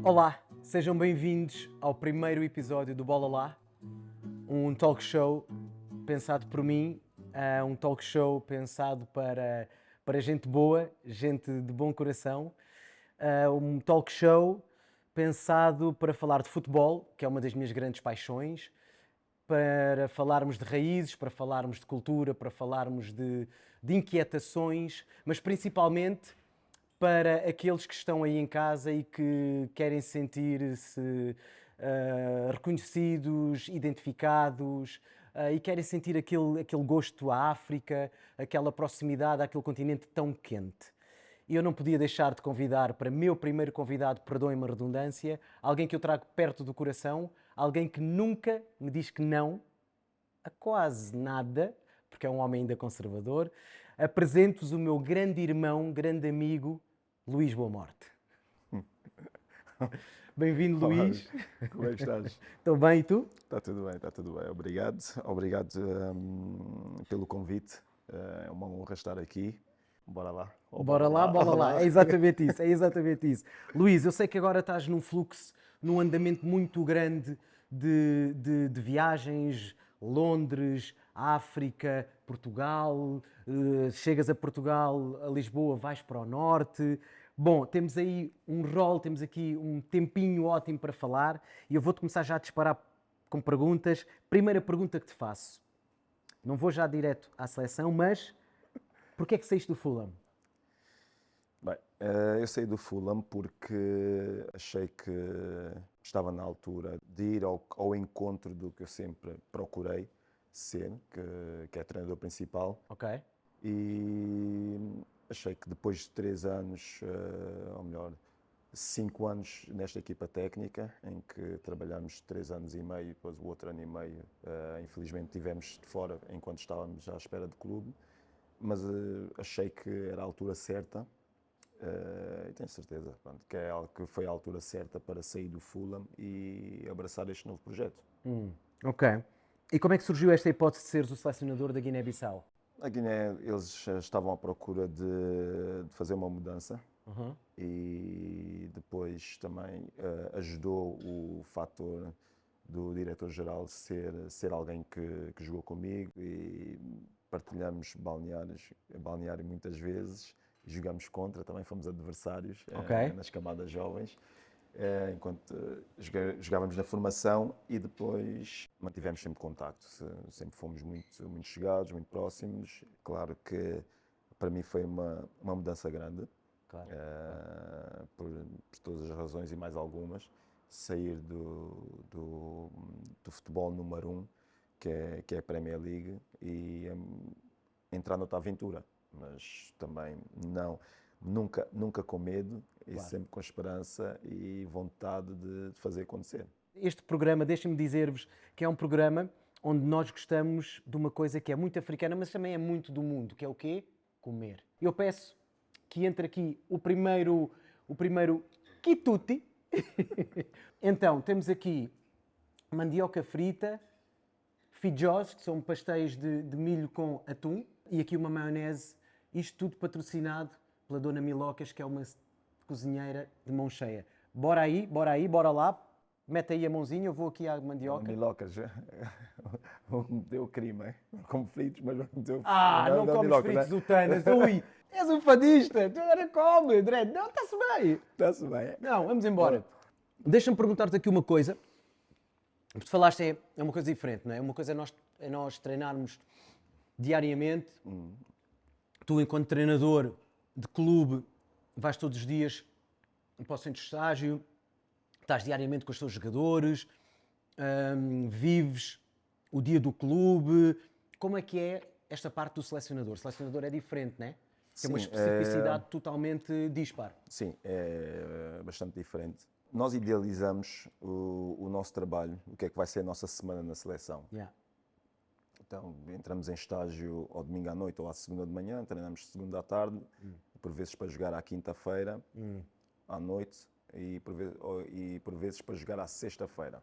Olá, sejam bem-vindos ao primeiro episódio do Bola Lá, um talk show pensado por mim, um talk show pensado para gente boa, gente de bom coração, um talk show pensado para falar de futebol, que é uma das minhas grandes paixões, para falarmos de raízes, para falarmos de cultura, para falarmos de inquietações, mas principalmente para aqueles que estão aí em casa e que querem sentir-se reconhecidos, identificados e querem sentir aquele gosto à África, aquela proximidade àquele continente tão quente. E eu não podia deixar de convidar para meu primeiro convidado, perdoem-me a redundância, alguém que eu trago perto do coração, alguém que nunca me diz que não a quase nada, porque é um homem ainda conservador. Apresento-vos o meu grande irmão, grande amigo, Luís Boa Morte. Bem-vindo, Olá, Luís. como é que estás? Estou bem, e tu? Está tudo bem, está tudo bem. Obrigado pelo convite. É uma honra estar aqui. Bora lá. Bora lá, bora lá. É exatamente isso, é exatamente isso. Luís, eu sei que agora estás num fluxo, num andamento muito grande de viagens, Londres, África, Portugal, chegas a Portugal, a Lisboa, vais para o norte. Bom, temos aí um rol, temos aqui um tempinho ótimo para falar e eu vou-te começar já a disparar com perguntas. Primeira pergunta que te faço. Não vou já direto à seleção, mas porquê é que saíste do Fulham? Bem, eu saí do Fulham porque achei que estava na altura de ir ao encontro do que eu sempre procurei ser, que é treinador principal. Ok. E achei que depois de 3 anos, ou melhor, 5 anos nesta equipa técnica, em que trabalhamos 3 anos e meio, depois o outro ano e meio, infelizmente estivemos de fora enquanto estávamos à espera de clube, mas achei que era a altura certa, e tenho certeza pronto, que foi a altura certa para sair do Fulham e abraçar este novo projeto. Ok. E como é que surgiu esta hipótese de seres o selecionador da Guiné-Bissau? A Guiné, eles estavam à procura de fazer uma mudança. E depois também ajudou o fator do diretor-geral ser alguém que jogou comigo e partilhamos balneário muitas vezes, jogamos contra, também fomos adversários Ok. nas camadas jovens, enquanto jogávamos na formação e depois mantivemos sempre contacto, sempre fomos muito chegados, muito próximos. Claro que para mim foi uma mudança grande. Claro. Por todas as razões e mais algumas, sair do futebol número 1, que é a Premier League, e entrar noutra aventura, mas também nunca com medo, e Claro. sempre com esperança e vontade de fazer acontecer. Este programa, deixem-me dizer-vos que é um programa onde nós gostamos de uma coisa que é muito africana, mas também é muito do mundo, que é o quê? Comer. Eu peço que entre aqui o primeiro quituti. Então, temos aqui mandioca frita, fijós, que são pastéis de milho com atum, e aqui uma maionese, isto tudo patrocinado pela Dona Milocas, que é uma cozinheira de mão cheia. Bora aí, bora lá, mete aí a mãozinha, eu vou aqui à mandioca. Milocas, vou cometer o crime, hein? Como fritos, mas vou cometer o Não comes milocas, fritos né? utanas, ui, és um fadista, tu agora come, direto, não, está-se bem. Está-se bem. Não, vamos embora. Deixa-me perguntar-te aqui uma coisa. Tu falaste é uma coisa diferente, não é? Uma coisa é nós treinarmos diariamente. Tu, enquanto treinador de clube, vais todos os dias para o centro de estágio, estás diariamente com os teus jogadores, vives o dia do clube. Como é que é esta parte do selecionador? O selecionador é diferente, não é? Tem uma Sim, especificidade totalmente dispar. Sim, é bastante diferente. Nós idealizamos o nosso trabalho, o que é que vai ser a nossa semana na seleção. Yeah. Então, entramos em estágio ao domingo à noite ou à segunda de manhã, treinamos segunda à tarde, por vezes para jogar à quinta-feira, à noite, e por vezes para jogar à sexta-feira.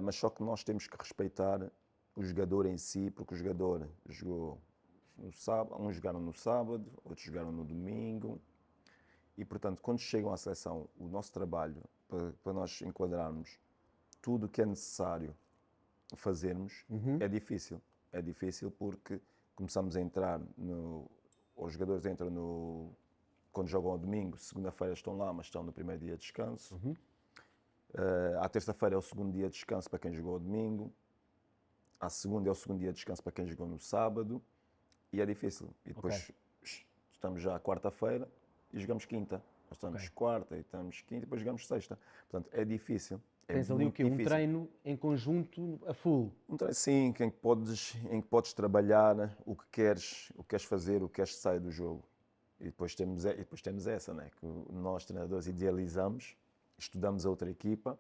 Mas só que nós temos que respeitar o jogador em si, porque o jogador jogou no sábado, uns jogaram no sábado, outros jogaram no domingo, E, portanto, quando chegam à seleção, o nosso trabalho, para nós enquadrarmos tudo o que é necessário fazermos, é difícil. É difícil porque começamos a entrar os jogadores entram quando jogam ao domingo, segunda-feira estão lá, mas estão no primeiro dia de descanso. À terça-feira é o segundo dia de descanso para quem jogou ao domingo. À segunda é o segundo dia de descanso para quem jogou no sábado. E é difícil. E depois estamos já à quarta-feira e jogamos quinta. Nós estamos quarta e estamos quinta e depois jogamos sexta. Portanto, é difícil. Tens ali o quê? Um treino em conjunto a full? Sim, em que podes trabalhar o que queres fazer, o que queres sair do jogo. E depois temos essa, né? Que nós, treinadores, idealizamos, estudamos a outra equipa,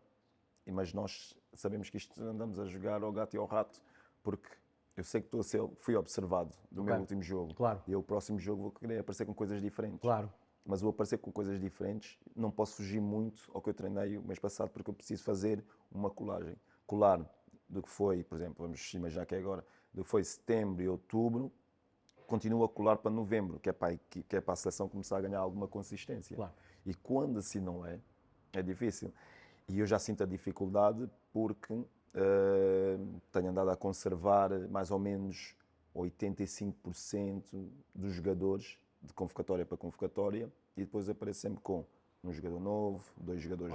mas nós sabemos que isto andamos a jogar ao gato e ao rato, porque eu sei que fui observado do meu último jogo. Claro. E eu, o próximo jogo, vou querer aparecer com coisas diferentes. Claro. Mas vou aparecer com coisas diferentes, não posso fugir muito ao que eu treinei o mês passado, porque eu preciso fazer uma colagem. Colar do que foi, por exemplo, vamos imaginar que é agora, do que foi setembro e outubro, continuo a colar para novembro, que é para a seleção começar a ganhar alguma consistência. Claro. E quando assim não é, é difícil. E eu já sinto a dificuldade porque tenho andado a conservar mais ou menos 85% dos jogadores de convocatória para convocatória e depois apareço sempre com um jogador novo, 2 jogadores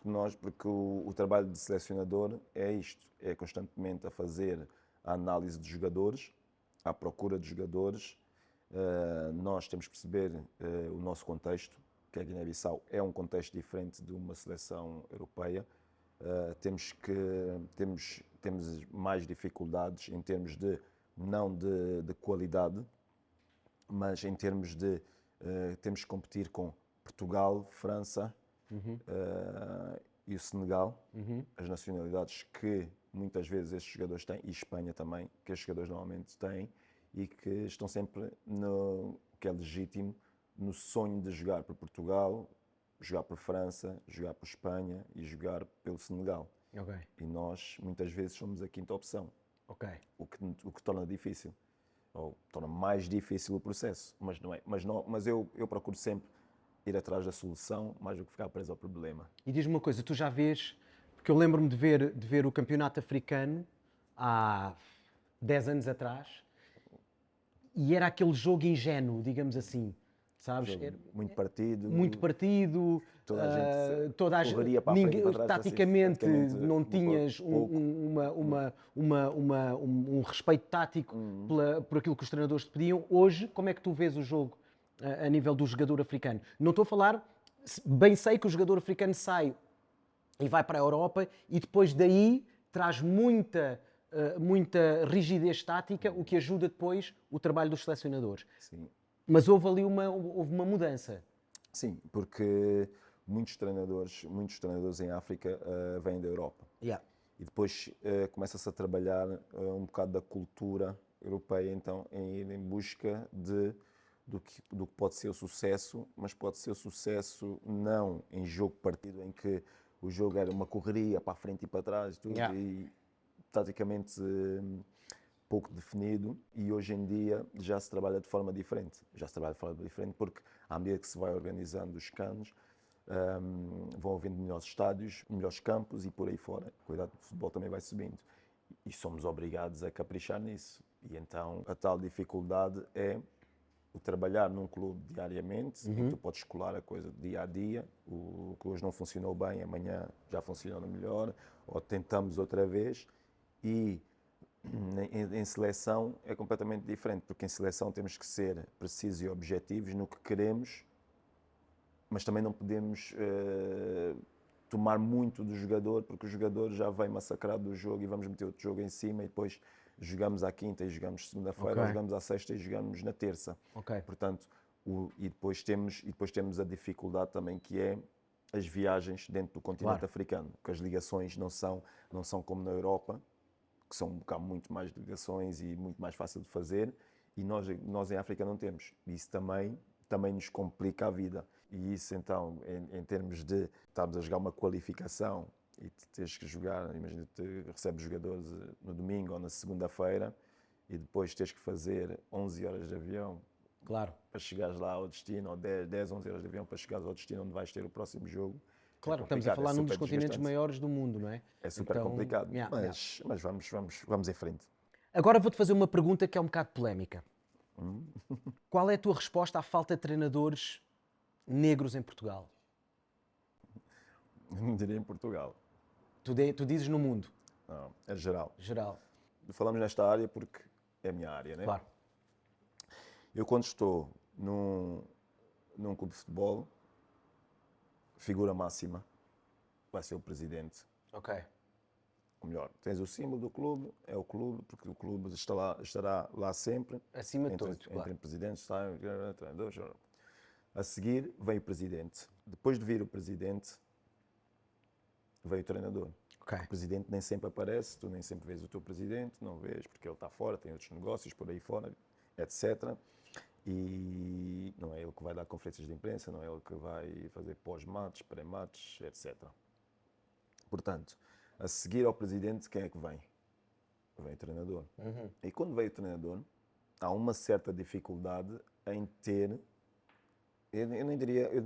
novos, porque o trabalho de selecionador é isto, é constantemente a fazer a análise de jogadores, à procura de jogadores. Nós temos que perceber o nosso contexto, que a Guiné-Bissau é um contexto diferente de uma seleção europeia. Temos mais dificuldades em termos não de qualidade, mas em termos de temos que competir com Portugal, França e o Senegal, as nacionalidades que muitas vezes estes jogadores têm, e Espanha também, que estes jogadores normalmente têm, e que estão sempre, que é legítimo, no sonho de jogar por Portugal, jogar por França, jogar por Espanha e jogar pelo Senegal. E nós, muitas vezes, somos a quinta opção, o que torna difícil, ou torna mais difícil o processo, mas não é. Mas eu procuro sempre ir atrás da solução, mais do que ficar preso ao problema. E diz-me uma coisa, tu já vês, porque eu lembro-me de ver o campeonato africano há 10 anos atrás, e era aquele jogo ingênuo, digamos assim, sabes? Muito partido. Muito partido, Toda a gente correria para a frente e ninguém, para trás, taticamente praticamente não tinhas um respeito tático por aquilo que os treinadores te pediam. Hoje, como é que tu vês o jogo a nível do jogador africano? Não estou a falar, bem sei que o jogador africano sai e vai para a Europa e depois daí traz muita rigidez tática, o que ajuda depois o trabalho dos selecionadores. Sim. Mas houve ali uma mudança. Sim, porque muitos treinadores em África vêm da Europa. E depois começa-se a trabalhar um bocado da cultura europeia, então, em ir em busca do que pode ser o sucesso, mas pode ser o sucesso não em jogo partido, em que o jogo era uma correria para a frente e para trás, tudo, e taticamente pouco definido, e hoje em dia já se trabalha de forma diferente. Porque à medida que se vai organizando os canos, vão havendo melhores estádios, melhores campos e por aí fora. A qualidade do futebol também vai subindo. E somos obrigados a caprichar nisso. E então a tal dificuldade é o trabalhar num clube diariamente, em que tu podes colar a coisa dia a dia, o que hoje não funcionou bem, amanhã já funciona melhor, ou tentamos outra vez. E em seleção é completamente diferente, porque em seleção temos que ser precisos e objetivos no que queremos, mas também não podemos tomar muito do jogador, porque o jogador já vem massacrado do jogo e vamos meter outro jogo em cima e depois jogamos à quinta e jogamos segunda-feira, ou jogamos à sexta e jogamos na terça. Portanto, e depois temos a dificuldade também que é as viagens dentro do continente africano, porque as ligações não são como na Europa, que são um bocado muito mais ligações e muito mais fácil de fazer, e nós em África não temos. Isso também nos complica a vida. E isso então, em termos de estarmos a jogar uma qualificação e teres que jogar, imagina, recebes jogadores no domingo ou na segunda-feira e depois tens que fazer 11 horas de avião Claro. para chegares lá ao destino, ou 10, 11 horas de avião para chegares ao destino onde vais ter o próximo jogo. Claro, É estamos a complicado, falar é num dos super continentes desgastante. maiores do mundo, não é? É super Então, complicado, yeah, yeah. mas vamos em frente. Agora vou-te fazer uma pergunta que é um bocado polémica. Qual é a tua resposta à falta de treinadores negros em Portugal? Não diria em Portugal, Tu dizes no mundo, não, é geral. geral. Falamos nesta área porque é a minha área, né? Claro. Eu quando estou num clube de futebol, figura máxima vai ser o presidente. Ok. Ou melhor, tens o símbolo do clube, é o clube, porque o clube estará lá sempre. Acima de entre, todos, claro. entre presidentes, treinadores. A seguir vem o presidente. Depois de vir o presidente, veio o treinador. Ok. O presidente nem sempre aparece, tu nem sempre vês o teu presidente, não vês, porque ele está fora, tem outros negócios por aí fora, etc. E não é ele que vai dar conferências de imprensa, não é ele que vai fazer pós-matches, pré-matches, etc. Portanto, a seguir ao presidente, quem é que vem? Vem o treinador. E quando vem o treinador, há uma certa dificuldade em ter, eu nem diria, eu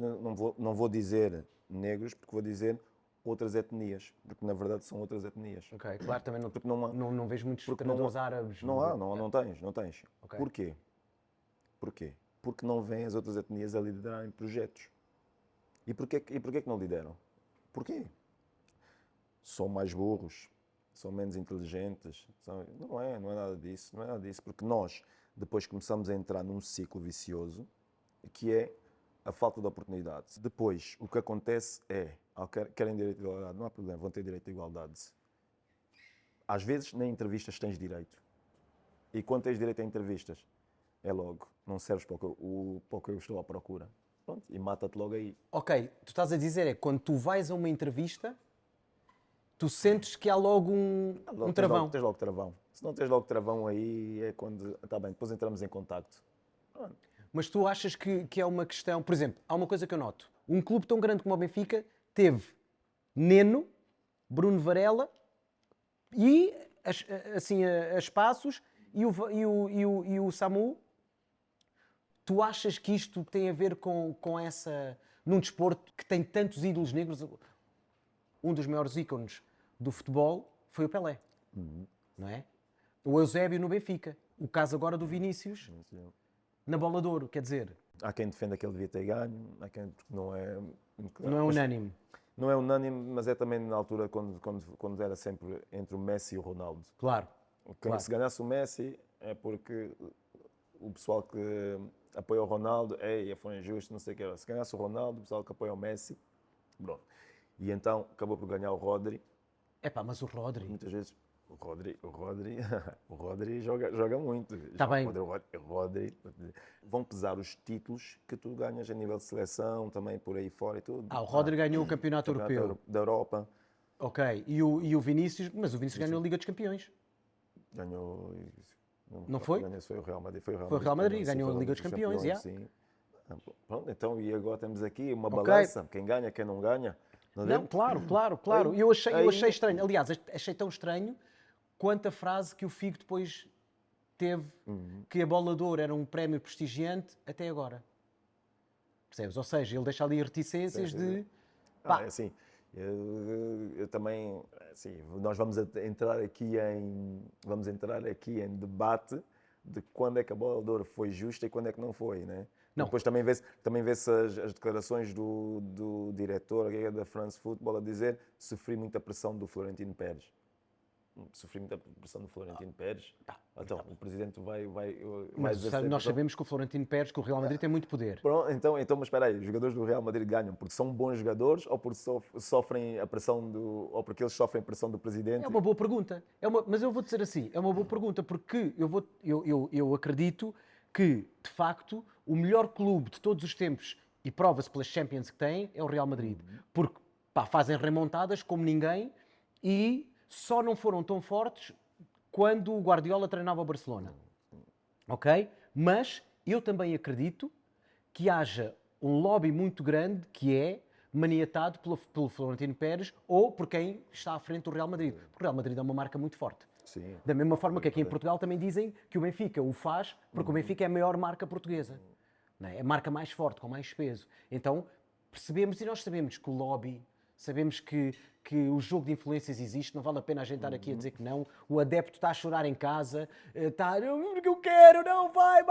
não vou dizer negros, porque vou dizer outras etnias, porque na verdade são outras etnias. Ok, claro, também Porque não há- não vejo muitos porque treinadores árabes. não tens. Ok. Porquê? Porque não vêm as outras etnias a liderarem projetos. E porquê que não lideram? Porquê? São mais burros, são menos inteligentes. Não é nada disso, não é nada disso, porque nós depois começamos a entrar num ciclo vicioso, que é a falta de oportunidades. Depois, o que acontece é, querem direito de igualdade, não há problema, vão ter direito de igualdade. Às vezes, nem entrevistas tens direito. E quando tens direito a entrevistas, é logo, não serves para o que eu estou à procura. Pronto, e mata-te logo aí. Ok, tu estás a dizer é quando tu vais a uma entrevista, tu sentes que há logo um travão. Tens logo travão. Se não tens logo travão aí, é quando... Está bem, depois entramos em contacto. Pronto. Mas tu achas que é uma questão... Por exemplo, há uma coisa que eu noto. Um clube tão grande como o Benfica teve Neno, Bruno Varela e, assim, a espaços e o Samu. Tu achas que isto tem a ver com essa... Num desporto que tem tantos ídolos negros, um dos maiores ícones do futebol foi o Pelé, não é? O Eusébio no Benfica. O caso agora do Vinícius na Bola de Ouro, quer dizer... Há quem defenda que ele devia ter ganho, há quem não é... Não é unânime. Não é unânime, mas é também na altura quando era sempre entre o Messi e o Ronaldo. Claro. Claro. Se ganhasse o Messi é porque o pessoal que apoia o Ronaldo, foi injusto, não sei o que era. Se ganhasse o Ronaldo, o pessoal que apoia o Messi, pronto. E então acabou por ganhar o Rodri. Epá, mas o Rodri... Muitas vezes o Rodri joga muito. Tá bem. O Rodri, vão pesar os títulos que tu ganhas a nível de seleção, também por aí fora e tudo. o Rodri ganhou o Campeonato Europeu. Da Europa. Ok, e o Vinícius... Mas o Vinícius ganhou a Liga dos Campeões. Ganhou... Não foi? Foi o Real Madrid. Foi o Real Madrid, ganhou a Liga dos Campeões, já. Sim. Pronto, então, e agora temos aqui uma Ok. balança. Quem ganha, quem não ganha. Não, claro. Aí- Eu achei aí- estranho. Aliás, achei tão estranho quanto a frase que o Figo depois teve, que a Bola de Ouro era um prémio prestigiante até agora. Percebes? Ou seja, ele deixa ali reticências Sim. de... Pá, É assim, eu também, assim, nós vamos entrar aqui em debate de quando é que a Bola de Ouro foi justa e quando é que não foi, né? Não. Depois também vê-se as declarações do diretor da France Football a dizer sofri muita pressão do Florentino Pérez. Sofri muita pressão do Florentino Pérez. Então, o presidente vai mas exercer nós pressão. sabemos que o Florentino Pérez, que o Real Madrid tem muito poder. Pronto, então, mas espera aí, os jogadores do Real Madrid ganham porque são bons jogadores ou porque sofrem a pressão ou porque eles sofrem a pressão do presidente? É uma boa pergunta. Mas eu vou dizer assim, é uma boa pergunta porque eu acredito que, de facto, o melhor clube de todos os tempos, e prova-se pelas Champions que tem, é o Real Madrid. Porque fazem remontadas como ninguém e só não foram tão fortes quando o Guardiola treinava o Barcelona. Ok? Mas eu também acredito que haja um lobby muito grande que é maniatado pelo Florentino Pérez ou por quem está à frente do Real Madrid. Porque o Real Madrid é uma marca muito forte. Sim. Da mesma forma que aqui em Portugal também dizem que o Benfica o faz porque o Benfica é a maior marca portuguesa. não é? A marca mais forte, com mais peso. Então percebemos, e nós sabemos que o lobby, sabemos que o jogo de influências existe, não vale a pena a gente estar aqui a dizer que não. O adepto está a chorar em casa, está, porque eu quero, não, vai.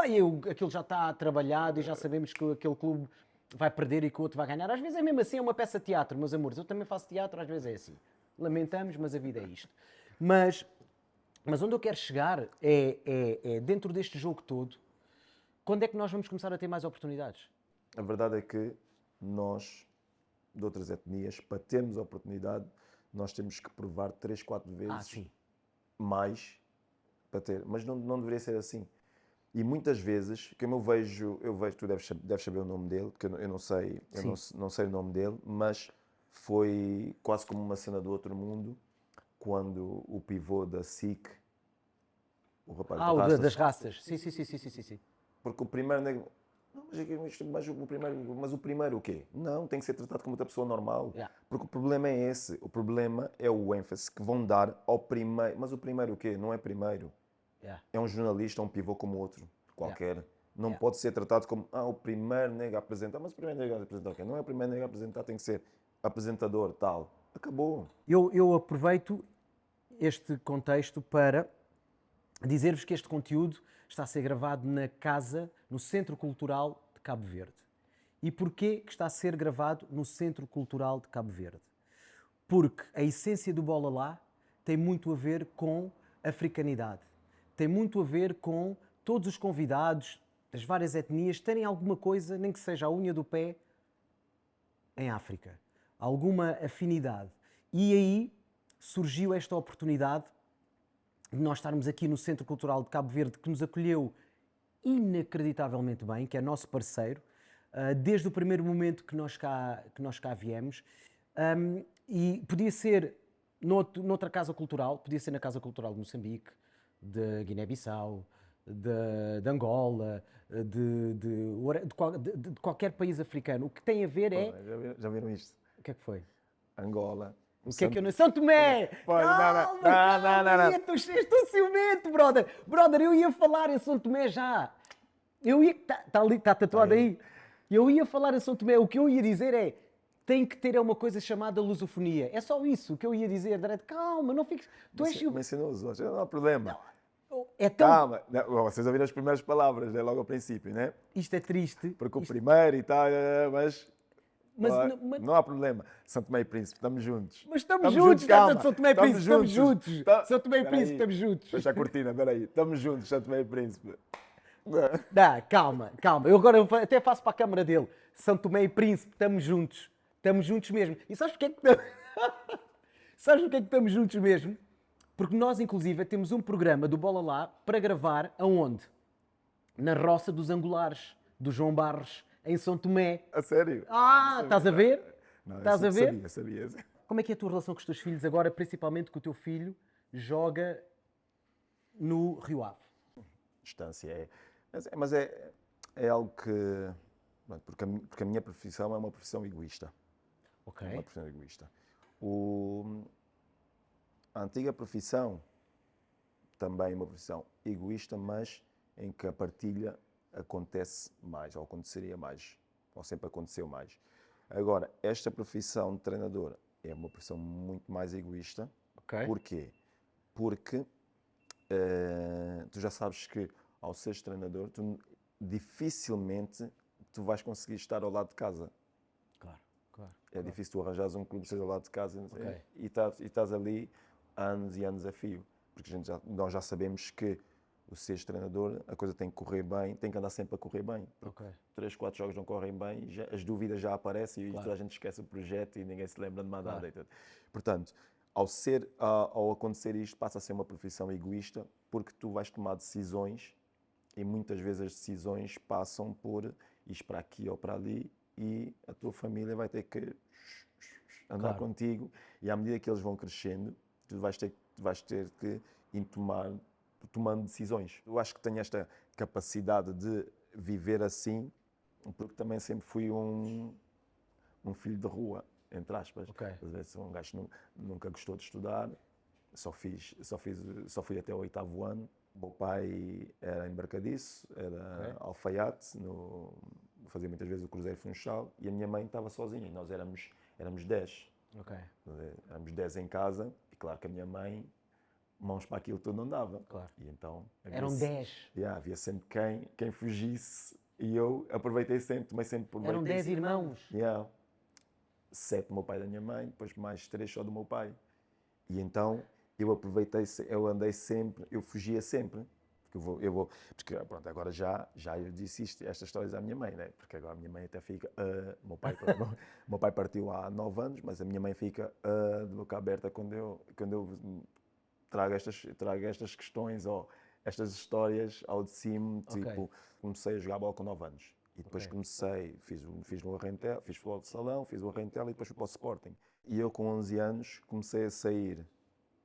Aquilo já está trabalhado e já sabemos que aquele clube vai perder e que o outro vai ganhar. Às vezes é mesmo assim, é uma peça de teatro, meus amores. Eu também faço teatro, às vezes é assim. Lamentamos, mas a vida é isto. Mas onde eu quero chegar é dentro deste jogo todo, quando é que nós vamos começar a ter mais oportunidades? A verdade é que nós, de outras etnias, para termos a oportunidade, nós temos que provar 3, 4 vezes Sim. mais para ter. Mas não deveria ser assim. E muitas vezes, como eu vejo, tu deves saber o nome dele, que eu não sei, não sei o nome dele, mas foi quase como uma cena do outro mundo, quando o pivô da SIC, o rapaz do O Rastas, das raças. Sim. porque o primeiro nego, não, mas o primeiro o quê? Não, tem que ser tratado como outra pessoa normal. Yeah. Porque o problema é esse. O problema é o ênfase que vão dar ao primeiro. Mas o primeiro o quê? Não é primeiro. Yeah. É um jornalista, um pivô como outro, qualquer. Não Yeah. pode ser tratado como o primeiro nego a apresentar. Mas o primeiro nego a apresentar o quê? Não é o primeiro nego a apresentar, tem que ser apresentador, tal. Acabou. Eu aproveito este contexto para dizer-vos que este conteúdo está a ser gravado na casa, no Centro Cultural de Cabo Verde. E porquê que está a ser gravado no Centro Cultural de Cabo Verde? Porque a essência do Bola Lá tem muito a ver com africanidade. Tem muito a ver com todos os convidados das várias etnias terem alguma coisa, nem que seja a unha do pé, em África. Alguma afinidade. E aí surgiu esta oportunidade de nós estarmos aqui no Centro Cultural de Cabo Verde, que nos acolheu inacreditavelmente bem, que é nosso parceiro, desde o primeiro momento que nós cá viemos. E podia ser noutra casa cultural, podia ser na Casa Cultural de Moçambique, de Guiné-Bissau, de Angola, de qualquer país africano. O que tem a ver é... Já viram isto? O que é que foi? Angola. O que é que eu não... São Tomé! Calma, estou ciumento, brother. Brother, eu ia falar em São Tomé já. Eu ia... Está ali, está tatuado aí. Eu ia falar em São Tomé. O que eu ia dizer é... Tem que ter uma coisa chamada lusofonia. É só isso que eu ia dizer. Calma, não fiques... Tu és... Me ensinou os outros, não há problema. É tão... Calma, vocês ouviram as primeiras palavras, né? Logo ao princípio, né? Isto é triste. Porque o primeiro e tal, mas não há problema. São Tomé e Príncipe, estamos juntos. Mas estamos juntos, calma. São Tomé e Príncipe, estamos juntos. São Tomé e Príncipe, estamos juntos. Fecha a cortina, espera aí. Estamos juntos, São Tomé e Príncipe. Calma. Eu agora até faço para a câmara dele. São Tomé e Príncipe, estamos juntos. Estamos juntos mesmo. E sabes porquê que sabes porquê que estamos juntos mesmo? Porque nós, inclusive, temos um programa do Bola Lá para gravar aonde? Na Roça dos Angulares, do João Barros, em São Tomé. A sério? Estás a ver? Não, Estás a ver? Sabia. Como é que é a tua relação com os teus filhos agora, principalmente que o teu filho joga no Rio Ave? Distância é. Mas é algo que. Porque a minha profissão é uma profissão egoísta. Ok. É uma profissão egoísta. A antiga profissão também é uma profissão egoísta, mas em que a partilha acontece mais, ou aconteceria mais, ou sempre aconteceu mais. Agora, esta profissão de treinador é uma profissão muito mais egoísta. Ok. Porquê? Porque tu já sabes que, ao seres treinador, tu dificilmente tu vais conseguir estar ao lado de casa. Claro. É difícil tu arranjares um clube que seja ao lado de casa Ok. e estás ali anos e anos a fio. Porque nós já sabemos que o seres treinador, a coisa tem que correr bem, tem que andar sempre a correr bem. Ok. 3, 4 jogos não correm bem, as dúvidas já aparecem e Claro. toda a gente esquece o projeto e ninguém se lembra de mais nada. Claro. Portanto, ao acontecer isto, passa a ser uma profissão egoísta, porque tu vais tomar decisões e muitas vezes as decisões passam por ir para aqui ou para ali e a tua família vai ter que andar contigo, e à medida que eles vão crescendo, tu vais ter que ir tomando decisões. Eu acho que tenho esta capacidade de viver assim, porque também sempre fui um filho de rua, entre aspas. Ok. Às vezes um gajo nunca gostou de estudar, só fui até o 8º ano, O meu pai era embarcadiço, era Ok. alfaiate, fazia muitas vezes o Cruzeiro Funchal, e a minha mãe estava sozinha, e nós éramos 10. Ok, Éramos 10 em casa, e claro que a minha mãe, mãos para aquilo tudo não dava. claro. E então Eram 10. havia sempre quem fugisse, e eu aproveitei sempre, tomei sempre por Eram 10 irmãos. Yeah. 7 do meu pai e da minha mãe, depois mais 3 só do meu pai. E então eu aproveitei, eu andei sempre, eu fugia sempre. Porque porque pronto, agora já eu disse estas histórias à minha mãe, né? Porque agora a minha mãe até fica, meu pai partiu há 9 anos, mas a minha mãe fica de boca aberta quando eu trago estas questões ou estas histórias ao de cima, Ok. tipo, comecei a jogar bola com 9 anos. E depois Ok. fiz no Arrentel, fiz futebol de salão, fiz o Arrentel e depois fui para o Sporting. E eu com 11 anos comecei a sair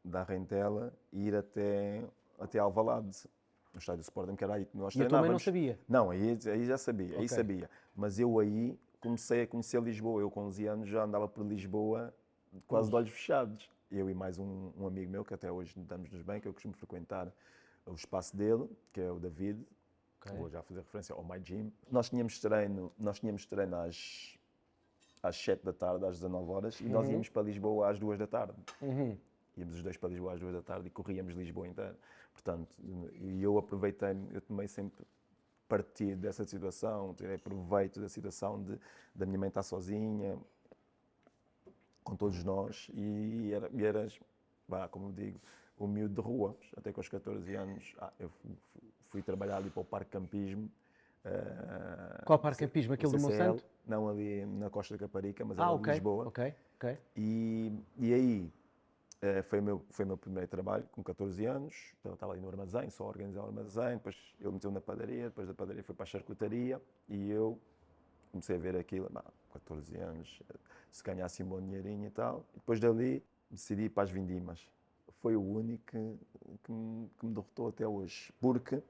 da Rentela e ir até Alvalade, no estádio do Sporting, que era aí que nós E a tua mãe não treinávamos. sabia? Não, aí já sabia, aí Ok. sabia. Mas eu aí comecei a conhecer Lisboa. Eu com 11 anos já andava por Lisboa quase de olhos fechados. Eu e mais um amigo meu, que até hoje damos-nos bem, que eu costumo frequentar o espaço dele, que é o David, que Ok. vou já fazer referência ao My Gym. Nós tínhamos treino às 7 da tarde, às 19 horas, e nós íamos para Lisboa às 2 da tarde. Íamos os dois para Lisboa às 2 da tarde e corríamos Lisboa inteira. Portanto, e eu aproveitei, eu tomei sempre partido dessa situação, tirei proveito da situação da minha mãe estar sozinha, com todos nós, eras, como eu digo, o miúdo de rua. Até com os 14 anos, eu fui trabalhar ali para o Parque Campismo. Qual parque campismo? No Aquele do CCL, Monsanto? não ali na Costa da Caparica, mas era de Ok. Lisboa. Ok. Ok. E aí foi o meu primeiro trabalho, com 14 anos. Então, eu estava ali no armazém, só a organizar o armazém. Depois ele meteu na padaria, depois da padaria foi para a charcutaria. E eu comecei a ver aquilo, 14 anos, se ganhasse um bom dinheirinho e tal. E depois dali decidi ir para as vindimas. Foi o único que me derrotou até hoje, porque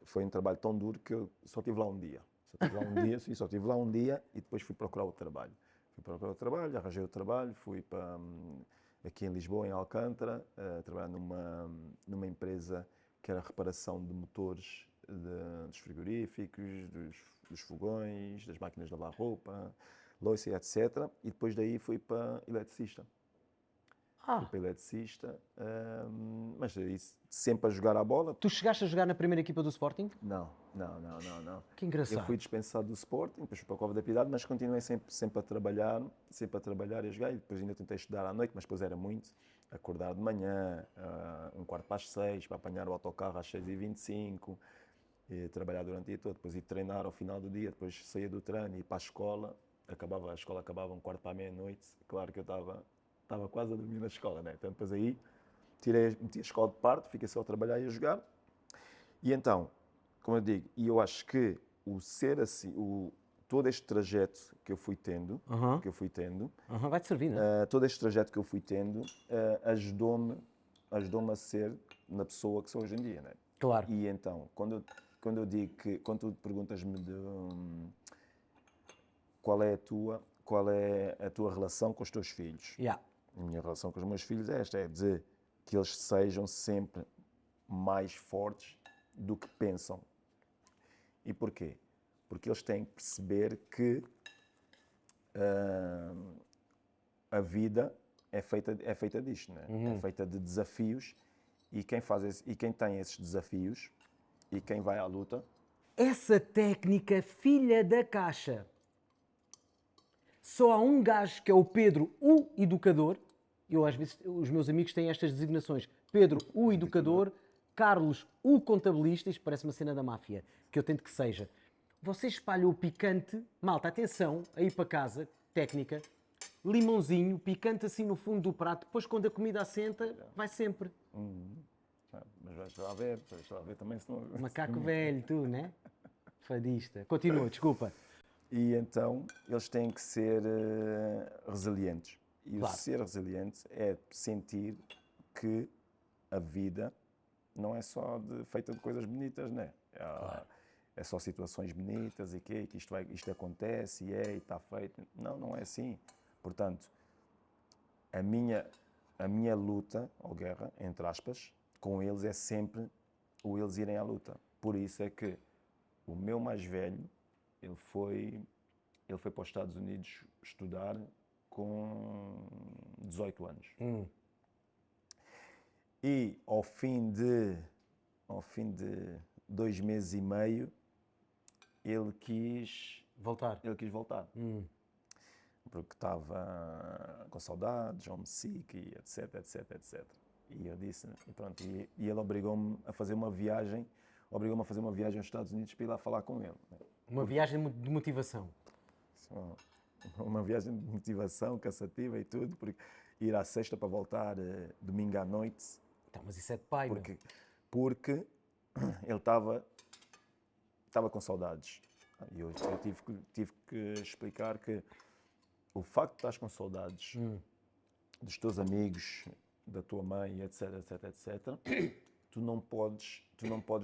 foi um trabalho tão duro que eu só estive lá um dia. Só estive lá um dia e depois fui procurar outro trabalho. Fui procurar outro trabalho, arranjei outro trabalho, fui para aqui em Lisboa, em Alcântara, trabalhar numa empresa que era a reparação de motores dos frigoríficos, dos fogões, das máquinas de lavar roupa, louça, etc. E depois daí fui para eletricista. Fui para eletricista, mas aí sempre a jogar a bola. Tu chegaste a jogar na primeira equipa do Sporting? Não. Que Eu engraçado. fui dispensado do Sporting, depois fui para a Cova da Piedade, mas continuei sempre a trabalhar e a jogar. E depois ainda tentei estudar à noite, mas depois era muito. Acordar de manhã, um quarto para as 6, para apanhar o autocarro às 6h25, e trabalhar durante o dia todo, depois ir treinar ao final do dia, depois saía do treino e ir para a escola. A escola acabava um quarto para a meia-noite. Claro que eu estava quase a dormir na escola, né? Então depois aí meti a escola de parte, fiquei só a trabalhar e a jogar. E então, como eu digo, e eu acho que o ser assim, todo este trajeto que eu fui tendo, Vai-te servir, não é? todo este trajeto que eu fui tendo, ajudou-me a ser na pessoa que sou hoje em dia, né? Claro. E então, quando eu digo que, quando tu perguntas-me qual é a tua relação com os teus filhos, Yeah. a minha relação com os meus filhos é esta, é de que eles sejam sempre mais fortes do que pensam. E porquê? Porque eles têm que perceber que a vida é feita disto, né? É feita de desafios, e quem tem esses desafios e quem vai à luta. Essa técnica, filha da caixa. Só há um gajo que é o Pedro, o educador. Eu, às vezes, os meus amigos têm estas designações. Pedro, o educador. Carlos, o contabilista. Isto parece uma cena da máfia, que eu tento que seja. Você espalha o picante. Malta, atenção, aí para casa, técnica. Limãozinho, picante assim no fundo do prato. Depois, quando a comida assenta, vai sempre. Mas vais lá ver também se não... Macaco velho, tu, né? Fadista. Continua, desculpa. E então eles têm que ser resilientes. E Claro. o ser resiliente é sentir que a vida não é só feita de coisas bonitas, né? É só situações bonitas e que isto acontece e está feito. Não, não é assim. Portanto, a minha luta, ou guerra, entre aspas, com eles é sempre ou eles irem à luta. Por isso é que o meu mais velho, ele foi para os Estados Unidos estudar com 18 anos. E ao fim de 2 meses e meio, ele quis Voltar. voltar. Porque estava com saudades, homesick, e etc, etc, etc. E eu disse, e pronto, e ele obrigou-me a fazer uma viagem aos Estados Unidos para ir lá falar com ele. Uma viagem de motivação. Uma viagem de motivação, cansativa e tudo, porque ir à sexta para voltar domingo à noite. Então, mas isso é de pai, porque ele estava com saudades. E eu tive que explicar que o facto de estás com saudades dos teus amigos, da tua mãe, etc, etc, etc, tu não podes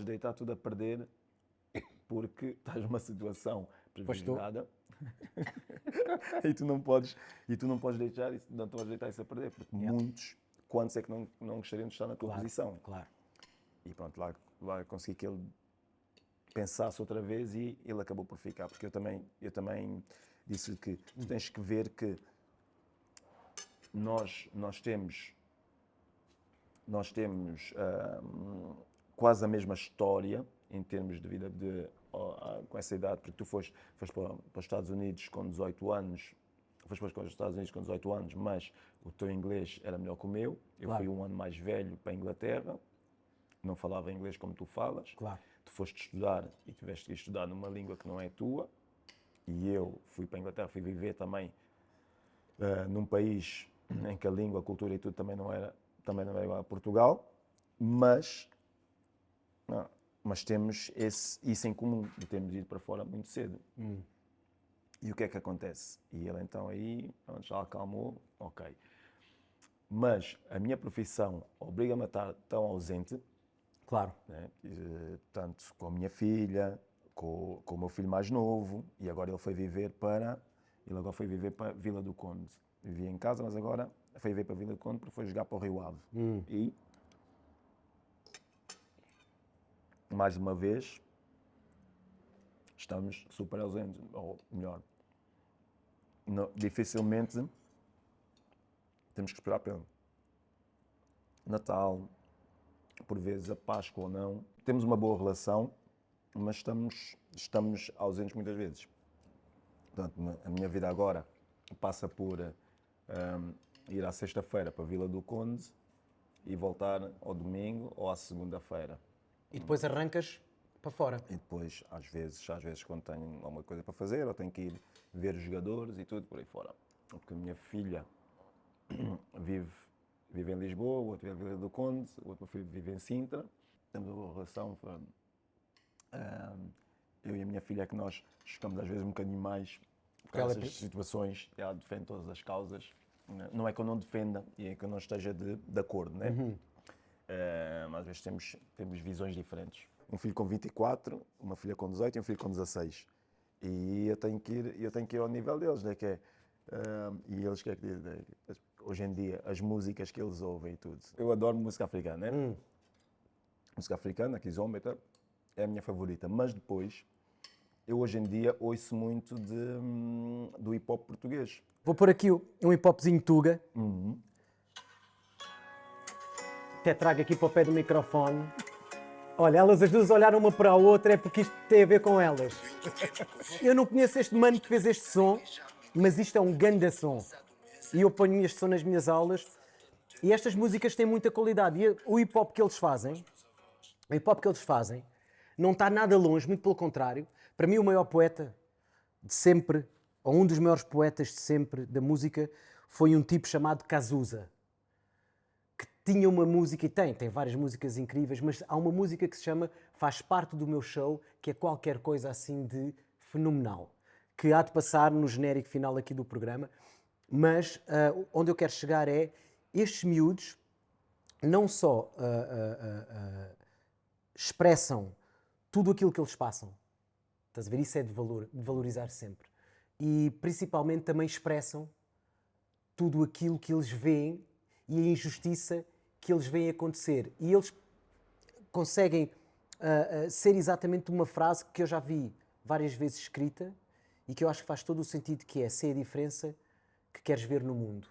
deitar tudo a perder porque estás numa situação privilegiada e tu não podes deitar isso a perder, porque muitos, quantos é que não gostariam de estar na tua posição? Claro. E pronto, lá consegui que ele pensasse outra vez e ele acabou por ficar, porque eu também disse-lhe que tu tens que ver que nós temos quase a mesma história em termos de vida com essa idade, porque tu foste para os Estados Unidos com 18 anos, mas o teu inglês era melhor que o meu. Eu fui um ano mais velho para a Inglaterra, não falava inglês como tu falas. Claro. Tu foste estudar e tiveste que estudar numa língua que não é tua. E eu fui para a Inglaterra, fui viver também num país em que a língua, a cultura e tudo também não era igual a Portugal, mas temos isso em comum, de termos ido para fora muito cedo. E o que é que acontece? E ele então aí já acalmou, ok. Mas a minha profissão obriga-me a estar tão ausente, Claro. né? Tanto com a minha filha, com o meu filho mais novo, e agora ele foi viver para Vila do Conde. Vivia em casa, mas agora foi viver para Vila do Conde porque foi jogar para o Rio Ave. E, mais uma vez, estamos super ausentes, ou melhor, dificilmente temos que esperar pelo Natal, por vezes a Páscoa ou não. Temos uma boa relação, mas estamos ausentes muitas vezes. Portanto, a minha vida agora passa por ir à sexta-feira para a Vila do Conde e voltar ao domingo ou à segunda-feira. E depois arrancas para fora. E depois, às vezes quando tenho alguma coisa para fazer, ou tenho que ir ver os jogadores e tudo por aí fora. Porque a minha filha vive em Lisboa, o outro vive em Vila do Conde, o outro filho vive em Sintra. Temos uma boa relação. Eu e a minha filha é que nós chocamos às vezes um bocadinho mais por essas situações. Ela defende todas as causas. Não é que eu não defenda e é que eu não esteja de acordo, né? Mas às vezes temos visões diferentes. Um filho com 24, uma filha com 18 e um filho com 16. E eu tenho que ir ao nível deles, né? E eles que é que dizem? Hoje em dia, as músicas que eles ouvem e tudo. Eu adoro música africana, né? Música africana, Kizomba e tal, é a minha favorita. Mas depois, eu hoje em dia ouço muito do hip-hop português. Vou pôr aqui um hip-hopzinho Tuga. Até trago aqui para o pé do microfone. Olha, elas as duas olharam uma para a outra, é porque isto tem a ver com elas. Eu não conheço este mano que fez este som, mas isto é um ganda som. E eu ponho este som nas minhas aulas. E estas músicas têm muita qualidade. E o hip-hop que eles fazem, não está nada longe, muito pelo contrário. Para mim, o maior poeta de sempre, ou um dos maiores poetas de sempre da música, foi um tipo chamado Cazuza, que tinha uma música, e tem várias músicas incríveis, mas há uma música que se chama Faz Parte do Meu Show, que é qualquer coisa assim de fenomenal, que há de passar no genérico final aqui do programa. Mas onde eu quero chegar é, estes miúdos não só expressam tudo aquilo que eles passam, estás a ver? Isso é de valorizar sempre. E principalmente também expressam tudo aquilo que eles veem e a injustiça que eles veem acontecer. E eles conseguem ser exatamente uma frase que eu já vi várias vezes escrita e que eu acho que faz todo o sentido, que é ser a diferença que queres ver no mundo.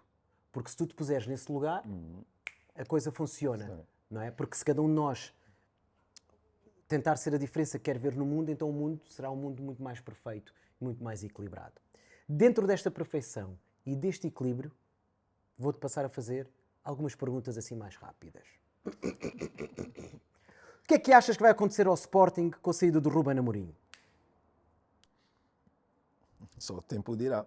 Porque se tu te puseres nesse lugar, a coisa funciona, não é? Porque se cada um de nós tentar ser a diferença que quer ver no mundo, então o mundo será um mundo muito mais perfeito, muito mais equilibrado. Dentro desta perfeição e deste equilíbrio, vou-te passar a fazer algumas perguntas assim mais rápidas. O que é que achas que vai acontecer ao Sporting com a saída do Ruben Amorim? Só o tempo dirá. O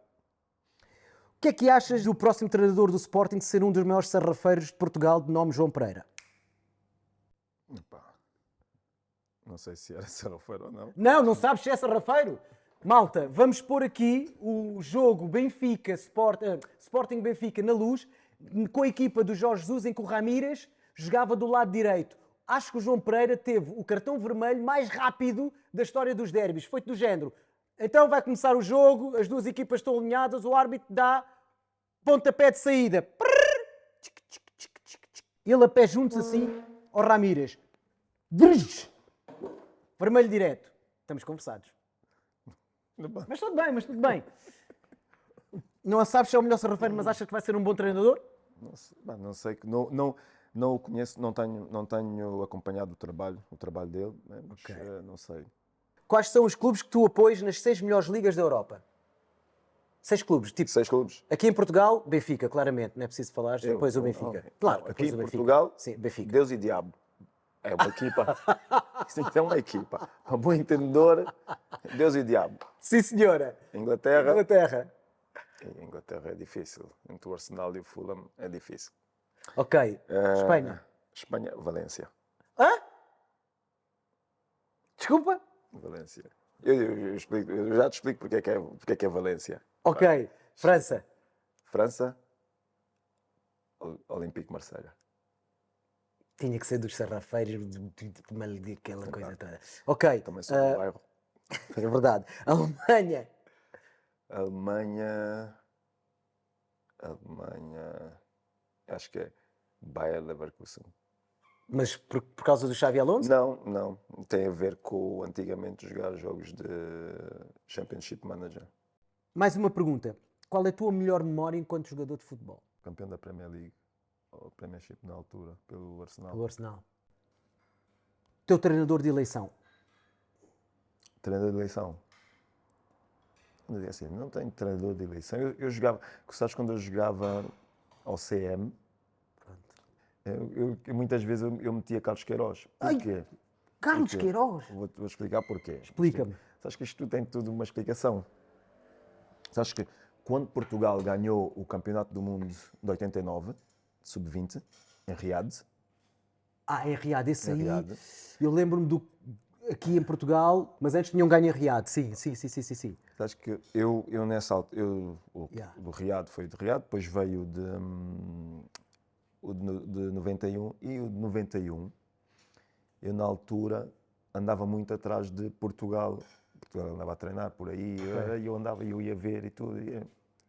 que é que achas do próximo treinador do Sporting ser um dos maiores sarrafeiros de Portugal, de nome João Pereira? Epá, não sei se era sarrafeiro ou não. Não sabes se é sarrafeiro? Malta, vamos pôr aqui o jogo Sporting Benfica na Luz, com a equipa do Jorge Jesus, em que o Ramírez jogava do lado direito. Acho que o João Pereira teve o cartão vermelho mais rápido da história dos derbys. Foi do género. Então vai começar o jogo, as duas equipas estão alinhadas, o árbitro dá pontapé de saída. Ele a pé juntos assim ao Ramírez. Vermelho direto. Estamos conversados. Mas tudo bem. Não sabes se é o melhor sarrafeiro, mas achas que vai ser um bom treinador? Não sei, não o conheço, não tenho acompanhado o trabalho dele, né, mas não sei. Quais são os clubes que tu apoias nas 6 melhores ligas da Europa? 6 clubes, tipo... 6 clubes? Aqui em Portugal, Benfica, claramente, não é preciso falar, depois o Benfica. Claro, aqui em o Benfica. Portugal, sim, Benfica. Deus e diabo. É uma equipa. Isso é uma equipa. Para bom entendedor, Deus e diabo. Sim, senhora. Inglaterra é difícil. Entre o Arsenal e o Fulham é difícil. Ok. Espanha, Valência. Hã? Desculpa? Valência. Eu já te explico porque é que é Valência. Ok. França. França, Olympique Marselha. Tinha que ser dos sarrafeiros, aquela coisa toda. Ok. Também sou do bairro. É verdade. Alemanha, acho que é Bayer Leverkusen. Mas por causa do Xavi Alonso? Não. Tem a ver com antigamente jogar jogos de Championship Manager. Mais uma pergunta. Qual é a tua melhor memória enquanto jogador de futebol? Campeão da Premier League, ou Premiership na altura, pelo Arsenal. Pelo Arsenal. Teu treinador de eleição? Treinador de eleição? Assim, não tenho treinador de eleição. Eu jogava, sabes, quando eu jogava ao CM, eu muitas vezes eu metia Carlos Queiroz. Porquê? Carlos Queiroz? Vou explicar porquê. Explica-me. Sabes que isto tem tudo uma explicação. Sabes que quando Portugal ganhou o Campeonato do Mundo de 89, sub-20, em Riad. Em Riad, esse aí. Riad. Eu lembro-me aqui em Portugal, mas antes tinham ganho em Riad. Sim. Sabes que eu nessa altura, do Riad foi de Riad, depois veio o de 91 e o de 91. Eu na altura andava muito atrás de Portugal. Portugal andava a treinar por aí, e eu ia ver e tudo.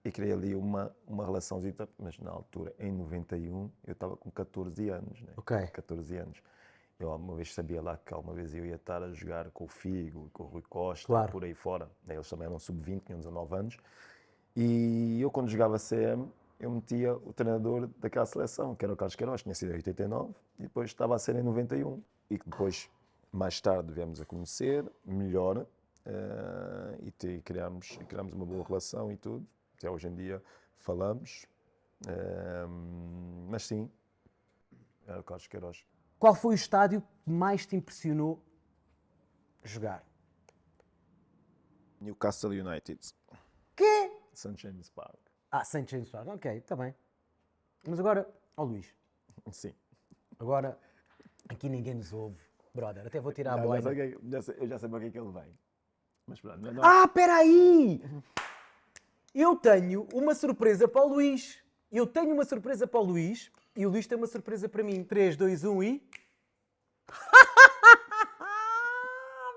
E criei ali uma relaçãozinha, mas na altura, em 91, eu estava com 14 anos, né? 14 anos. Eu alguma vez sabia lá que alguma vez eu ia estar a jogar com o Figo, com o Rui Costa, por aí fora. Eles também eram sub-20, tinham 19 anos. E eu, quando jogava CM, eu metia o treinador daquela seleção, que era o Carlos Queiroz, tinha sido em 89, e depois estava a ser em 91. E que depois, mais tarde, viemos a conhecer melhor, e criámos uma boa relação e tudo. Até hoje em dia falamos, mas sim, era o Carlos Queiroz. Qual foi o estádio que mais te impressionou jogar? Newcastle United. Quê? St. James Park. St. James Park, ok, está bem. Mas agora, Luís. Sim. Agora, aqui ninguém nos ouve. Brother, até vou tirar a boina. Eu já sei para que é que ele vem. Mas pronto, espera aí! Eu tenho uma surpresa para o Luís. E o Luís tem uma surpresa para mim. 3, 2, 1 e...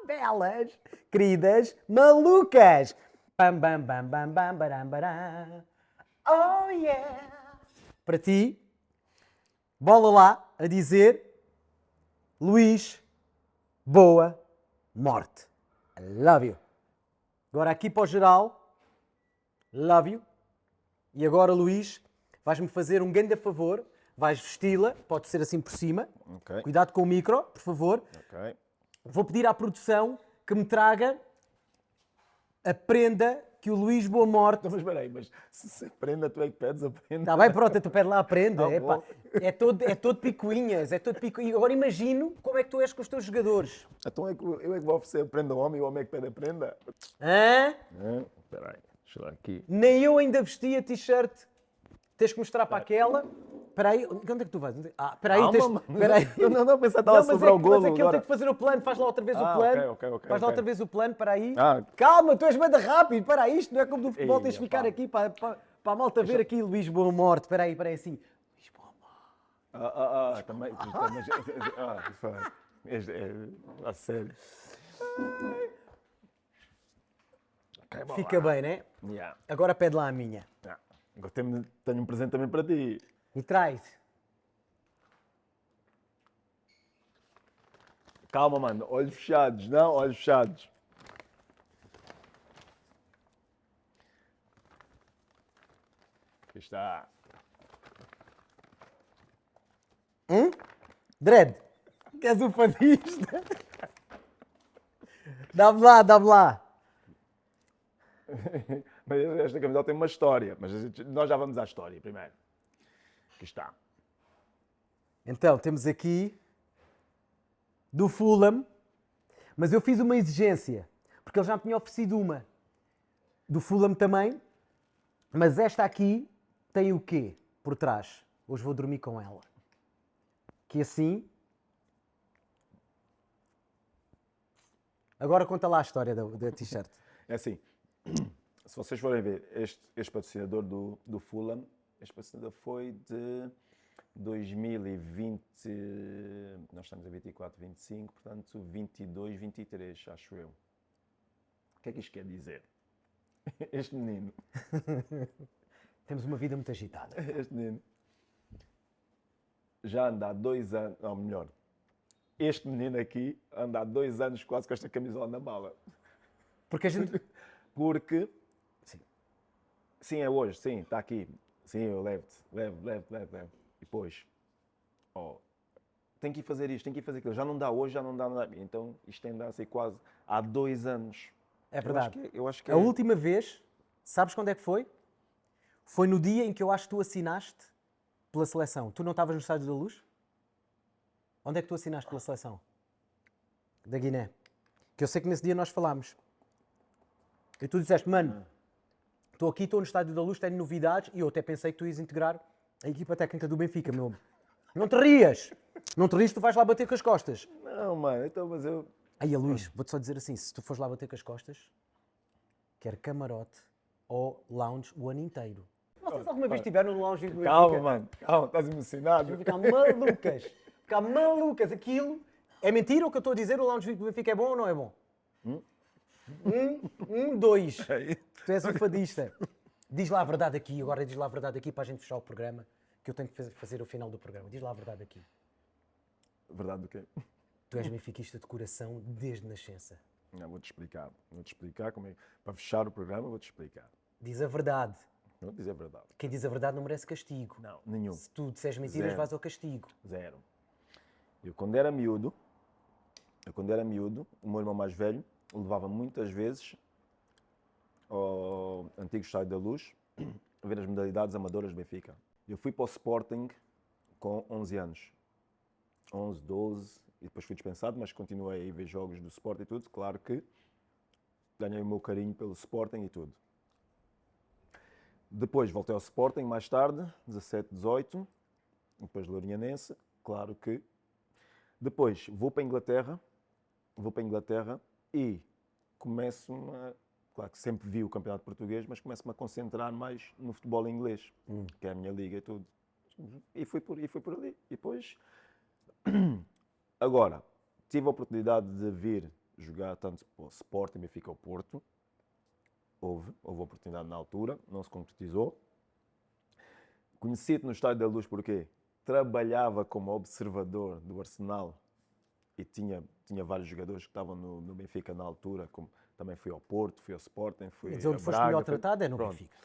Belas, queridas, malucas! Bam, bam, bam, bam, bam, baram, baram. Oh yeah! Para ti, bola lá a dizer: Luís, boa morte. I love you. Agora aqui para o geral, love you. E agora, Luís, vais-me fazer um grande favor, vais vesti-la, pode ser assim por cima. Ok. Cuidado com o micro, por favor. Ok. Vou pedir à produção que me traga a prenda que o Luís Boa Morte... Mas espera aí, mas se prenda, tu é que pedes a prenda. Está bem, pronto, tu pede lá a prenda. Tá Epá, bom. é todo picuinhas, é todo picuinhas. Agora imagino como é que tu és com os teus jogadores. Então eu é que vou oferecer a prenda ao homem e o homem é que pede a prenda. Hã? Espera aí, deixa eu lá aqui. Nem eu ainda vesti a t-shirt. Tens que mostrar para aquela. Espera aí, onde é que tu vais? Ah, espera aí, Calma, tens... mano. Espera aí. Não, pensei que estava a sobrar o mas golo é que ele agora. tem que fazer o plano, faz lá outra vez o Ah, plano. ok, Faz lá ok. outra vez o plano, espera aí. Ah. Calma, tu és bem rápido, espera aí, isto não é como do futebol, Ei, tens de ficar pá. aqui para a malta ver aqui Luís Boa Morte. Espera aí, assim. Luís Boa Morte. Também. A sério. Ok, bora Fica lá. bem, né? Yeah. Agora pede lá a minha. Agora tenho um presente também para ti. E traz. Calma, mano. Olhos fechados. Não, olhos fechados. Aqui está. Dredd, queres um fadista? Dá-me lá, dá-me lá. Mas esta camisola tem uma história. Mas nós já vamos à história primeiro. Aqui está. Então, temos aqui do Fulham, mas eu fiz uma exigência, porque ele já me tinha oferecido uma. Do Fulham também, mas esta aqui tem o quê por trás? Hoje vou dormir com ela. Que assim... Agora conta lá a história da t-shirt. É assim. Se vocês forem ver, este patrocinador do Fulham, este patrocinador foi de 2020, nós estamos a 24, 25, portanto 22, 23, acho eu. O que é que isto quer dizer? Este menino, Temos uma vida muito agitada. este menino, já anda há 2 anos, ou melhor, este menino aqui anda há 2 anos quase com esta camisola na mala. Porque a gente... Porque, sim, é hoje, sim, está aqui. Sim, eu levo-te, levo. E depois, tem que ir fazer isto, tem que ir fazer aquilo. Já não dá hoje, já não dá nada. Então, isto tem de ser quase há 2 anos. É verdade. Eu acho que A última vez, sabes quando é que foi? Foi no dia em que eu acho que tu assinaste pela seleção. Tu não estavas no Estádio da Luz? Onde é que tu assinaste pela seleção? Da Guiné. Que eu sei que nesse dia nós falámos. E tu disseste, mano, estou aqui, estou no Estádio da Luz, tenho novidades, e eu até pensei que tu ias integrar a equipa técnica do Benfica, meu. Não te rias! Não te rias, tu vais lá bater com as costas. Não, mano, então, mas eu... Aí, Luís, vou-te só dizer assim, se tu fores lá bater com as costas, quer camarote ou lounge o ano inteiro. Vocês alguma vez estiveram no lounge do Benfica? Calma, mano, calma, estás emocionado. Vão ficar malucas. Ficar malucas. Aquilo é mentira o que eu estou a dizer? O lounge do Benfica é bom ou não é bom? 2. Tu és um fadista. Diz lá a verdade aqui, agora diz lá a verdade aqui para a gente fechar o programa, que eu tenho que fazer o final do programa. Diz lá a verdade aqui. Verdade do quê? Tu és benfiquista de coração desde nascença. Não, vou-te explicar como é. Para fechar o programa, vou-te explicar. Diz a verdade. Não vou dizer a verdade. Quem diz a verdade não merece castigo. Não, nenhum. Se tu disseres mentiras, Zero. vais ao castigo. 0. Eu quando era miúdo, o meu irmão mais velho levava muitas vezes ao antigo Estádio da Luz a ver as modalidades amadoras do Benfica. Eu fui para o Sporting com 11 anos. 11, 12, e depois fui dispensado, mas continuei a ver jogos do Sporting e tudo. Claro que ganhei o meu carinho pelo Sporting e tudo. Depois voltei ao Sporting mais tarde, 17, 18, depois de Lourinhanense, claro que. Depois vou para a Inglaterra e começo-me a... Claro que sempre vi o campeonato português, mas começo-me a concentrar mais no futebol inglês, que é a minha liga e tudo. E fui por ali. E depois... Agora, tive a oportunidade de vir jogar tanto para o Sporting, Benfica ou Porto. Houve oportunidade na altura, não se concretizou. Conheci-te no Estádio da Luz porque trabalhava como observador do Arsenal e e tinha vários jogadores que estavam no Benfica na altura, como também fui ao Porto, fui ao Sporting, fui Quer dizer, onde a foste Braga. melhor tratado é no pronto. Benfica.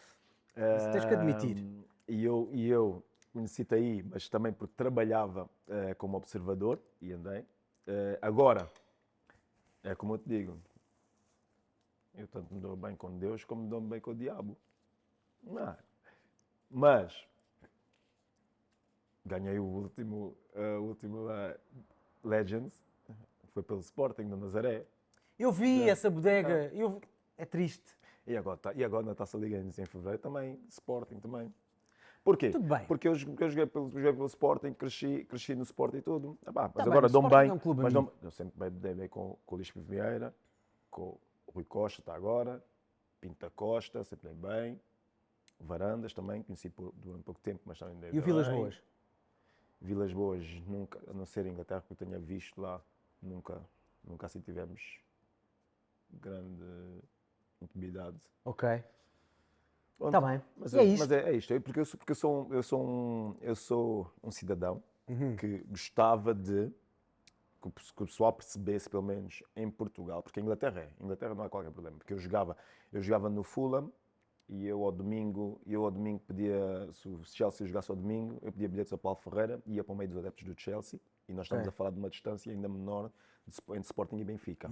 Isso tens que admitir. E eu conheci-te aí, mas também porque trabalhava como observador e andei. Agora, é como eu te digo, eu tanto me dou bem com Deus como me dou bem com o diabo. Mas ganhei o último Legends, foi pelo Sporting do Nazaré. Eu vi essa bodega, é triste. E agora na Taça Liga em fevereiro também, Sporting também. Porquê? Tudo bem. Porque eu joguei pelo Sporting, cresci no Sporting e tudo. Mas Tá agora bem, dou-me o Sporting bem. é um clube Mas amigo. eu sempre dei bem com o Luís Vieira, com o Rui Costa, está agora, Pinto da Costa, sempre dei bem. Varandas também, conheci durante pouco tempo, mas também dei E o bem. Vilas Boas? Vilas Boas, nunca, a não ser Inglaterra, que eu tenha visto lá, nunca assim tivemos grande intimidade. Ok. Pronto, Está bem. Mas E é isto. Mas é isto, porque eu sou um cidadão que gostava de que o pessoal percebesse, pelo menos em Portugal, porque em Inglaterra não há qualquer problema, porque eu jogava no Fulham e eu ao domingo pedia, se o Chelsea jogasse ao domingo, eu pedia bilhetes ao Paulo Ferreira e ia para o meio dos adeptos do Chelsea, e nós estamos a falar de uma distância ainda menor entre Sporting e Benfica,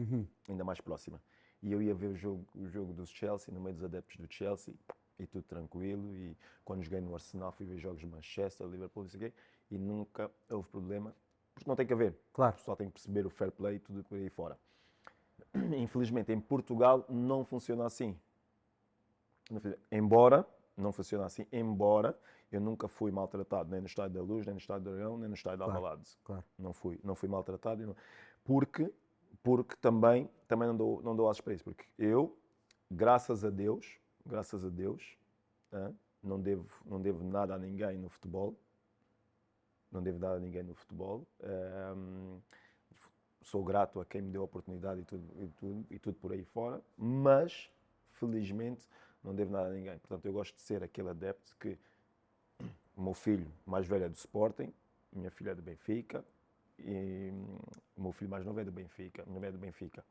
ainda mais próxima. E eu ia ver o jogo do Chelsea no meio dos adeptos do Chelsea, e tudo tranquilo, e quando joguei no Arsenal fui ver jogos de Manchester, Liverpool, não sei o quê, e nunca houve problema, porque não tem que haver. Claro. O pessoal tem que perceber o fair play e tudo por aí fora. Infelizmente, em Portugal não funciona assim. Embora eu nunca fui maltratado, nem no Estádio da Luz, nem no Estádio do Dragão, nem no Estádio de Alvalade. Claro. Não fui maltratado, porque também não dou asas para isso, porque eu, graças a Deus, não devo nada a ninguém no futebol. Sou grato a quem me deu a oportunidade e tudo por aí fora, mas, felizmente, não devo nada a ninguém. Portanto, eu gosto de ser aquele adepto que o meu filho mais velho é do Sporting, minha filha é do Benfica, e o meu filho mais novo é do Benfica, minha mulher é do Benfica.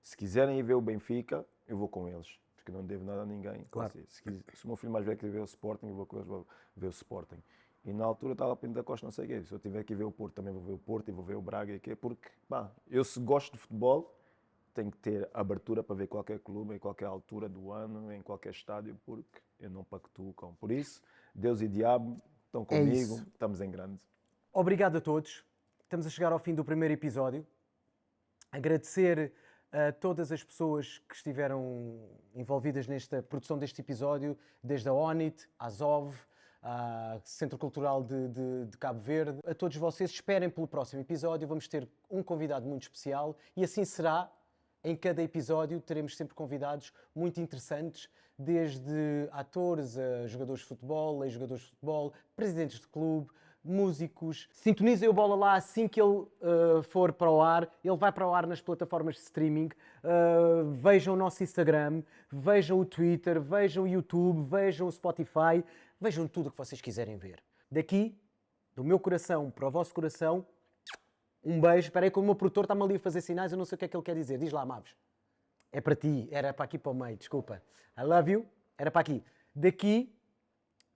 Se quiserem ir ver o Benfica, eu vou com eles, porque não devo nada a ninguém. Claro. Se o meu filho mais velho quer ver o Sporting, eu vou com eles, vou ver o Sporting. E na altura estava a Pinto da Costa, não sei o quê. Se eu tiver que ver o Porto, também vou ver o Porto e vou ver o Braga e quê, porque, eu se gosto de futebol, tenho que ter abertura para ver qualquer clube, em qualquer altura do ano, em qualquer estádio, porque eu não pactuo com. Por isso, Deus e diabo estão comigo, isso. estamos em grande. Obrigado a todos. Estamos a chegar ao fim do primeiro episódio. Agradecer a todas as pessoas que estiveram envolvidas nesta produção deste episódio, desde a ONIT, a Azov, a Centro Cultural de Cabo Verde. A todos vocês, esperem pelo próximo episódio. Vamos ter um convidado muito especial e assim será. Em cada episódio teremos sempre convidados muito interessantes, desde atores a jogadores de futebol, ex-jogadores de futebol, presidentes de clube, músicos. Sintonizem o Bola Lá assim que ele for para o ar. Ele vai para o ar nas plataformas de streaming. Vejam o nosso Instagram, vejam o Twitter, vejam o YouTube, vejam o Spotify, vejam tudo o que vocês quiserem ver. Daqui, do meu coração para o vosso coração, um beijo. Espera aí que o meu produtor está-me ali a fazer sinais, eu não sei o que é que ele quer dizer. Diz lá, Maves. É para ti, era para aqui para o meio, desculpa. I love you, era para aqui. Daqui,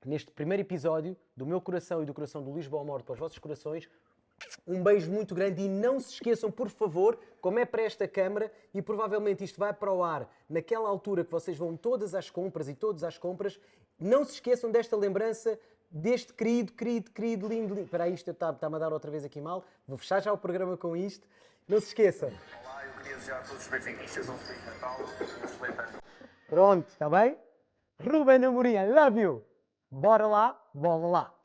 neste primeiro episódio, do meu coração e do coração do Luís Belmorte para os vossos corações, um beijo muito grande e não se esqueçam, por favor, como é para esta câmara, e provavelmente isto vai para o ar naquela altura que vocês vão todas às compras e todos às compras, não se esqueçam desta lembrança deste querido, lindo. Espera aí, isto está-me a dar outra vez aqui mal. Vou fechar já o programa com isto. Não se esqueçam. Olá, eu queria desejar a todos os benfiquistas um Feliz Natal, um excelente ano. Pronto, está bem? Ruben Amorim, I love you. Bora lá, bola lá.